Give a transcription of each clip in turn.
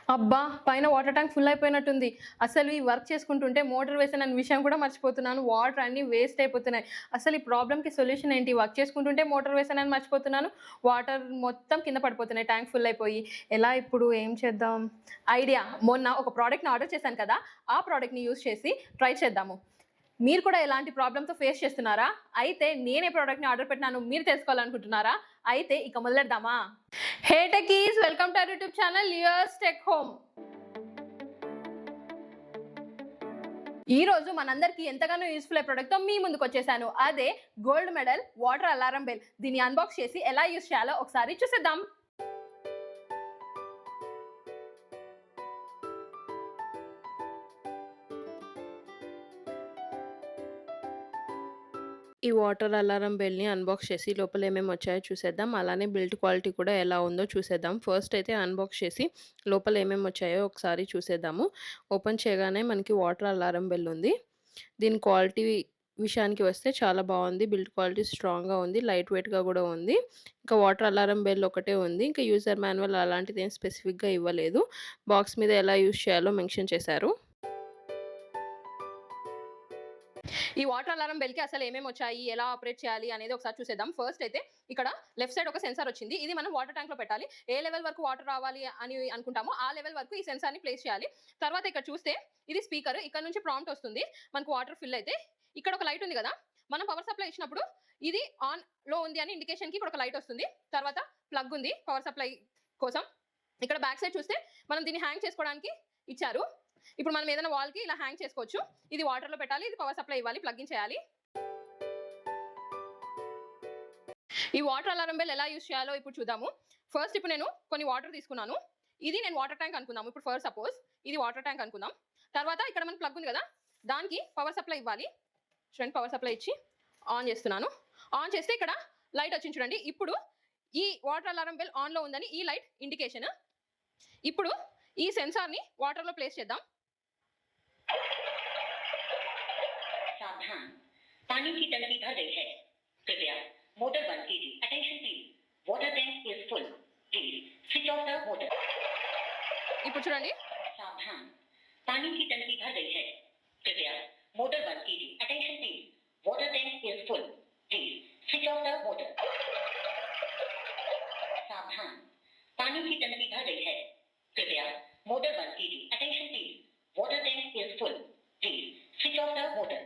అబ్బా! పైన water tank full అయిపోయినట్టుంది. అసలు ఈ వర్క్ చేసుకుంటుంటే మోటార్ వేసానన్న విషయం కూడా మర్చిపోతున్నాను. వాటర్ అన్నీ వేస్ట్ అయిపోతున్నాయి. అసలు ఈ ప్రాబ్లమ్‌కి సొల్యూషన్ ఏంటి? వర్క్ చేసుకుంటుంటే మోటార్ వేసానని మర్చిపోతున్నాను. వాటర్ మొత్తం కింద పడిపోతున్నాయి ట్యాంక్ ఫుల్ అయిపోయి. ఎలా ఇప్పుడు ఏం చేద్దాం? ఐడియా! మొన్న ఒక ప్రొడక్ట్‌ని ఆర్డర్ చేశాను కదా! ఆ ప్రొడక్ట్‌ని యూజ్ చేసి ట్రై చేద్దాము. మీరు కూడా ఎలాంటి ప్రాబ్లమ్‌తో ఫేస్ చేస్తున్నారా? అయితే నేనే ప్రొడక్ట్‌ని ఆర్డర్ పెట్టినాను మీరు తెలుసుకోవాలనుకుంటున్నారా? అయితే ఇక మొదలెడదామా? Hey techies! Welcome to our YouTube channel Leo's tech home. ఈ రోజు మనందరికీ ఎంతగానో యూస్‌ఫుల్ అయ్యే ప్రొడక్ట్‌తో మీ ముందుకొచ్చేసాను. అదే gold medal water alarm bell. దీన్ని అన్బాక్స్ చేసి ఎలా యూజ్ చేయాలో ఒకసారి చూసేద్దాం. ఈ వాటర్ అలారం బెల్‌ని అన్బాక్స్ చేసి లోపల ఏమేమి వచ్చాయో చూసేద్దాం. అలానే బిల్డ్ క్వాలిటీ కూడా ఎలా ఉందో చూసేద్దాం. ఫస్ట్ అయితే అన్బాక్స్ చేసి లోపల ఏమేమి వచ్చాయో ఒకసారి చూసేద్దాము. ఓపెన్ చేయగానే మనకి వాటర్ అలారం బెల్ ఉంది. దీని క్వాలిటీ విషయానికి వస్తే చాలా బాగుంది. బిల్డ్ క్వాలిటీ స్ట్రాంగ్‌గా ఉంది. లైట్ వెయిట్‌గా కూడా ఉంది. ఇంకా వాటర్ అలారం బెల్ ఒకటే ఉంది. ఇంకా యూజర్ మాన్యువల్ అలాంటిది ఏం స్పెసిఫిక్‌గా ఇవ్వలేదు. బాక్స్ మీద ఎలా యూజ్ చేయాలో మెన్షన్ చేశారు. ఈ వాటర్ అలారం బెల్‌కి అసలు ఏమేమి వచ్చాయి, ఎలా ఆపరేట్ చేయాలి అనేది ఒకసారి చూసేద్దాం. ఫస్ట్ అయితే ఇక్కడ లెఫ్ట్ సైడ్ ఒక సెన్సార్ వచ్చింది. ఇది మనం వాటర్ ట్యాంక్‌లో పెట్టాలి. ఏ లెవెల్ వరకు వాటర్ రావాలి అని అనుకుంటామో ఆ లెవెల్ వరకు ఈ సెన్సార్‌ని ప్లేస్ చేయాలి. తర్వాత ఇక్కడ చూస్తే ఇది స్పీకర్. ఇక్కడ నుంచి ప్రాంప్ట్ వస్తుంది. మనకు వాటర్ ఫిల్ అయితే ఇక్కడ ఒక లైట్ ఉంది కదా! మనం పవర్ సప్లై ఇచ్చినప్పుడు ఇది ఆన్‌లో ఉంది అని ఇండికేషన్‌కి ఇక్కడ ఒక లైట్ వస్తుంది. తర్వాత ప్లగ్ ఉంది పవర్ సప్లై కోసం. ఇక్కడ బ్యాక్ సైడ్ చూస్తే మనం దీన్ని హ్యాంగ్ చేసుకోవడానికి ఇచ్చారు. ఇప్పుడు మనం ఏదైనా వాల్‌కి ఇలా హ్యాంగ్ చేసుకోవచ్చు. ఇది వాటర్‌లో పెట్టాలి. ఇది పవర్ సప్లై ఇవ్వాలి. ప్లగ్ ఇన్ చేయాలి. ఈ వాటర్ అలారం బెల్ ఎలా యూజ్ చేయాలో ఇప్పుడు చూద్దాము. ఫస్ట్ ఇప్పుడు నేను కొన్ని వాటర్ తీసుకున్నాను. ఇది నేను వాటర్ ట్యాంక్ అనుకుందాము. ఇప్పుడు ఫర్ సపోజ్ ఇది వాటర్ ట్యాంక్ అనుకుందాం. తర్వాత ఇక్కడ మన ప్లగ్ ఉంది కదా! దానికి పవర్ సప్లై ఇవ్వాలి. చూడండి పవర్ సప్లై ఇచ్చి ఆన్ చేస్తున్నాను. ఆన్ చేస్తే ఇక్కడ లైట్ వచ్చింది చూడండి. ఇప్పుడు ఈ వాటర్ అలారం బెల్ ఆన్‌లో ఉందని ఈ లైట్ ఇండికేషన్. ఇప్పుడు ఈ సెన్సార్‌ని వాటర్‌లో ప్లేస్ చేద్దాం. सावधान, पानी की टंकी भर गई है। कृपया मोटर बंद कीजिए। Attention please, water tank is full. Please switch off the motor. ఇప్పుడు చూడండి सावधान, पानी की टंकी भर गई है। कृपया मोटर बंद कीजिए। Attention please, water tank is full. Please switch off the motor. सावधान, पानी की टंकी भर गई है। कृपया मोटर बंद कीजिए। Attention please, water tank is full. Please switch off the motor.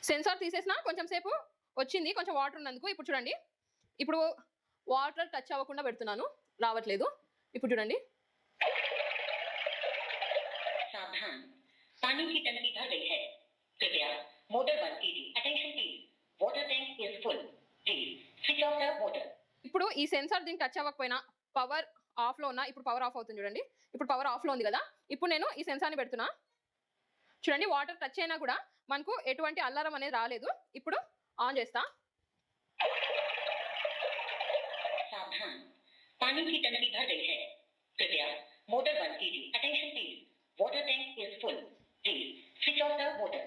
Sensor తీసేసిన కొంచెం సేపు వచ్చింది. కొంచెం వాటర్ ఉన్నందుకు. ఇప్పుడు చూడండి. ఇప్పుడు వాటర్ టచ్ అవ్వకుండా పెడుతున్నాను. రావట్లేదు. ఇప్పుడు చూడండి. सावधान, पानी की टंकी भर गई है। कृपया मोटर बंद कीजिए। Attention please, water tank is full. Please switch off the motor. ఇప్పుడు ఈ సెన్సార్ దీనికి టచ్ అవ్వకపోయినా పవర్ ఆఫ్‌లో ఉన్నా ఇప్పుడు పవర్ ఆఫ్ అవుతుంది చూడండి. ఇప్పుడు పవర్ ఆఫ్‌లో ఉంది కదా! ఇప్పుడు నేను ఈ సెన్సార్‌ని పెడుతున్నా. చూడండి వాటర్ టచ్ అయినా కూడా మనకు ఎటువంటి అలారం అనేది రాలేదు. ఇప్పుడు ఆన్ చేస్తా. सावधान, पानी की टंकी भर गई है। कृपया मोटर बंद कीजिए। Attention please, water tank is full. Please switch off the motor.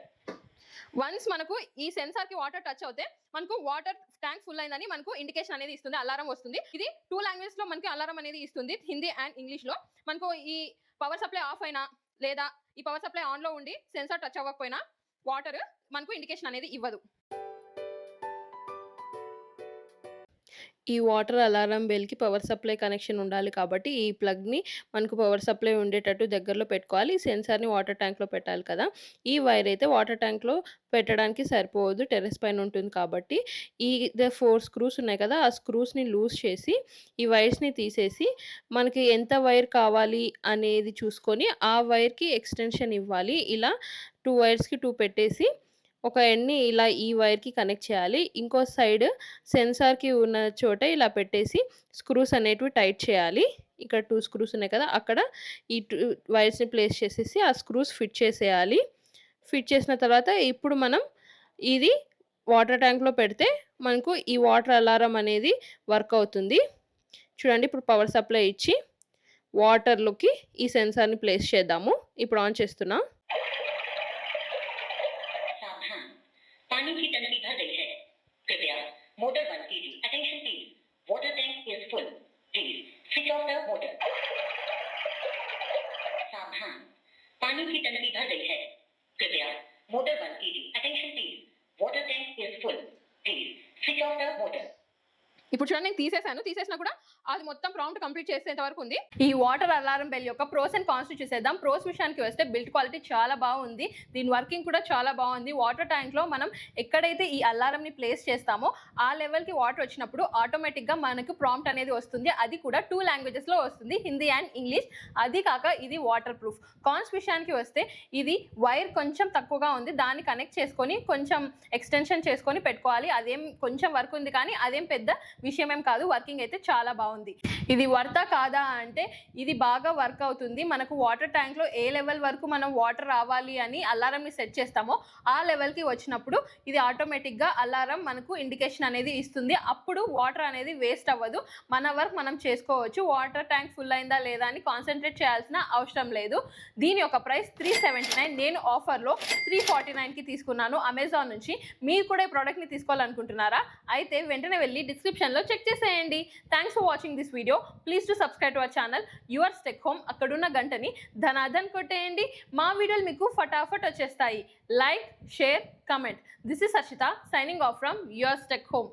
Once మనకు ఈ సెన్సార్‌కి వాటర్ టచ్ అవుతే మనకు వాటర్ ట్యాంక్ ఫుల్ అయిందని మనకు ఇండికేషన్ అనేది ఇస్తుంది. అలారం వస్తుంది. ఇది 2 లాంగ్వేజెస్‌లో మనకి అలారం అనేది ఇస్తుంది. హిందీ అండ్ ఇంగ్లీష్‌లో. మనకు ఈ పవర్ సప్లై ఆఫ్ అయినా లేదా ఈ పవర్ సప్లై ఆన్‌లో ఉండి సెన్సార్ టచ్ అవ్వకపోయినా వాటర్ మనకు ఇండికేషన్ అనేది ఇవ్వదు. ఈ వాటర్ అలారం బెల్‌కి పవర్ సప్లై కనెక్షన్ ఉండాలి కాబట్టి ఈ ప్లగ్‌ని మనకు పవర్ సప్లై ఉండేటట్టు దగ్గరలో పెట్టుకోవాలి. ఈ సెన్సార్‌ని వాటర్ ట్యాంక్‌లో పెట్టాలి కదా! ఈ వైర్ అయితే వాటర్ ట్యాంక్‌లో పెట్టడానికి సరిపోదు. టెర్రస్ పైన ఉంటుంది కాబట్టి ఈ 4 స్క్రూస్ ఉన్నాయి కదా! ఆ స్క్రూస్‌ని లూజ్ చేసి ఈ వైర్స్‌ని తీసేసి మనకి ఎంత వైర్ కావాలి అనేది చూసుకొని ఆ వైర్‌కి ఎక్స్‌టెన్షన్ ఇవ్వాలి. ఇలా 2 వైర్స్‌కి 2 పెట్టేసి ఒక ఎండ్‌ని ఇలా ఈ వైర్‌కి కనెక్ట్ చేయాలి. ఇంకో సైడ్ సెన్సార్‌కి ఉన్న చోట ఇలా పెట్టేసి స్క్రూస్ అనేటివి టైట్ చేయాలి. ఇక్కడ 2 స్క్రూస్ ఉన్నాయి కదా! అక్కడ ఈ 2 వైర్స్‌ని ప్లేస్ చేసేసి ఆ స్క్రూస్ ఫిట్ చేసేయాలి. ఫిట్ చేసిన తర్వాత ఇప్పుడు మనం ఇది వాటర్ ట్యాంక్‌లో పెడితే మనకు ఈ వాటర్ అలారం అనేది వర్క్ అవుతుంది. చూడండి ఇప్పుడు పవర్ సప్లై ఇచ్చి వాటర్‌లోకి ఈ సెన్సార్‌ని ప్లేస్ చేద్దాము. ఇప్పుడు ఆన్ చేస్తున్నా. सावधान, पानी की टंकी भर गई है। कृपया मोटर बंद कीजिए। Attention please, water tank is full. Please switch off the motor. सावधान, पानी की टंकी भर गई है, कृपया मोटर बंद कीजिए। Attention please, water tank is full, please switch off the motor. ఇప్పుడు చూడండి నేను తీసేసినా కూడా అది మొత్తం ప్రాంప్ట్ కంప్లీట్ చేసేంత వరకు ఉంది. ఈ వాటర్ అలారం బెల్ యొక్క ప్రోస్ అండ్ కాన్స్ చూసేద్దాం. ప్రోస్ విషయానికి వస్తే బిల్డ్ క్వాలిటీ చాలా బాగుంది, దీని వర్కింగ్ కూడా చాలా బాగుంది. వాటర్ ట్యాంక్లో మనం ఎక్కడైతే ఈ అలారంని ప్లేస్ చేస్తామో ఆ లెవెల్కి వాటర్ వచ్చినప్పుడు ఆటోమేటిక్గా మనకు ప్రాంప్ట్ అనేది వస్తుంది. అది కూడా 2 లాంగ్వేజెస్లో వస్తుంది, హిందీ అండ్ ఇంగ్లీష్. అది కాక ఇది వాటర్ ప్రూఫ్. కాన్స్ విషయానికి వస్తే ఇది వైర్ కొంచెం తక్కువగా ఉంది, దాన్ని కనెక్ట్ చేసుకొని కొంచెం ఎక్స్టెన్షన్ చేసుకొని పెట్టుకోవాలి. అదేం కొంచెం వర్క్ ఉంది కానీ అదేం పెద్ద విషయం ఏం కాదు, వర్కింగ్ అయితే చాలా బాగుంది. ఇది వర్తా కాదా అంటే ఇది బాగా వర్క్ అవుతుంది. మనకు వాటర్ ట్యాంక్లో ఏ లెవెల్ వరకు మనం వాటర్ రావాలి అని అలారంని సెట్ చేస్తామో ఆ లెవెల్కి వచ్చినప్పుడు ఇది ఆటోమేటిక్గా అలారం మనకు ఇండికేషన్ అనేది ఇస్తుంది. అప్పుడు వాటర్ అనేది వేస్ట్ అవ్వదు, మన వర్క్ మనం చేసుకోవచ్చు. వాటర్ ట్యాంక్ ఫుల్ అయిందా లేదా అని కాన్సన్ట్రేట్ చేయాల్సిన అవసరం లేదు. దీని యొక్క ప్రైస్ 379, నేను ఆఫర్లో 349కి తీసుకున్నాను అమెజాన్ నుంచి. మీరు కూడా ఈ ప్రోడక్ట్ని తీసుకోవాలనుకుంటున్నారా? అయితే వెంటనే వెళ్ళి డిస్క్రిప్షన్లో చెక్ చేసేయండి. Thanks for watching this video. Please to subscribe to our channel Yours Tech Home. అక్కడున్న గంటని ధనాధన్ కొట్టేయండి, మా వీడియోలు మీకు ఫటాఫట్ వచ్చేస్తాయి. Like, share, comment. This is Harshita signing off from Yours Tech home.